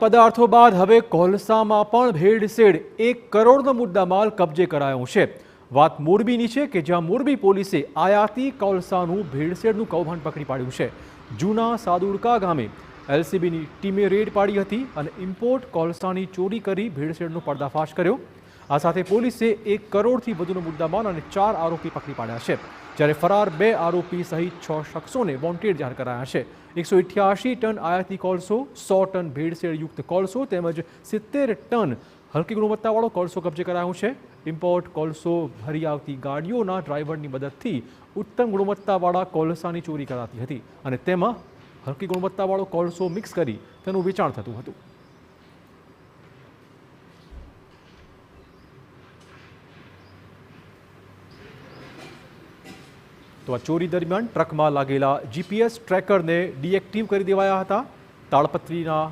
પદાર્થો બાદ હવે કોલસામાં પણ ભેળસેળ 1 કરોડનો મુદ્દામાલ કબજે કરાયો છે। વાત મોરબીની છે કે જ્યાં મોરબી પોલીસે આયાતી કોલસાનું ભેળસેળનું કૌભાંડ પકડી પાડ્યું છે। જૂના સાદુડકા ગામે એલસીબીની ટીમે રેડ પાડી હતી અને ઇમ્પોર્ટ કોલસાની ચોરી કરી ભેળસેળનો પર્દાફાશ કર્યો। આ સાથે પોલીસે 1 કરોડથી વધુનો મુદ્દામાલ અને 4 આરોપી પકડી પાડ્યા છે, જ્યારે ફરાર 2 આરોપી સહિત 6 શખ્સોને વોન્ટેડ જાહેર કરાયા છે। 188 ટન આયાતી કોલસો, 100 ટન ભેળસેળયુક્ત કોલસો તેમજ 70 ટન હલકી ગુણવત્તાવાળો કોલસો કબજે કરાયો છે। ઇમ્પોર્ટ કોલસો ભરી આવતી ગાડીઓના ડ્રાઈવરની મદદથી ઉત્તમ ગુણવત્તાવાળા કોલસાની ચોરી કરાતી હતી અને તેમાં હલકી ગુણવત્તાવાળો કોલસો મિક્સ કરી તેનું વેચાણ થતું હતું। તો આ ચોરી દરમિયાન ટ્રકમાં લાગેલા જીપીએસ ટ્રેકરને ડીએક્ટિવ કરી દેવાયા હતા। તાળપત્રીના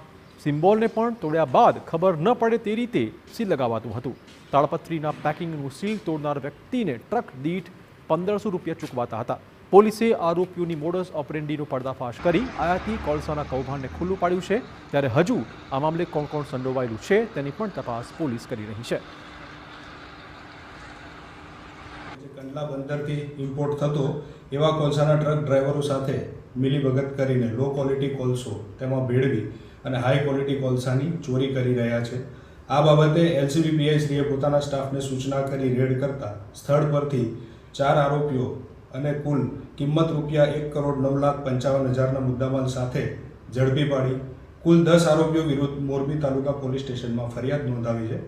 સિમ્બોલને પણ તોડ્યા બાદ ખબર ન પડે તે રીતે સીલ લગાવાતું હતું। તાળપત્રીના પેકિંગનું સીલ તોડનાર વ્યક્તિને ટ્રક દીઠ 1500 રૂપિયા ચૂકવાતા હતા। પોલીસે આરોપીઓની મોડસ ઓપરેન્ડીનો પર્દાફાશ કરી આયાતી કોલસાના કૌભાંડને ખુલ્લું પાડ્યું છે, ત્યારે હજુ આ મામલે કોણ કોણ સંડોવાયેલું છે તેની પણ તપાસ પોલીસ કરી રહી છે। કંડલા બંદરથી ઇમ્પોર્ટ થતો એવા કોલસાના ટ્રક ડ્રાઈવરો સાથે મિલીભગત કરીને લો ક્વોલિટી કોલસો તેમાં ભેળવી અને હાઈ ક્વોલિટી કોલસાની ચોરી કરી રહ્યા છે। આ બાબતે એલસીબી પીઆઈશ્રીએ પોતાના સ્ટાફને સૂચના કરી રેડ કરતા સ્થળ પરથી 4 આરોપીઓ અને કુલ કિંમત રૂપિયા 1,09,55,000ના મુદ્દામાલ સાથે ઝડપી પાડી કુલ 10 આરોપીઓ વિરુદ્ધ મોરબી તાલુકા પોલીસ સ્ટેશનમાં ફરિયાદ નોંધાવી છે।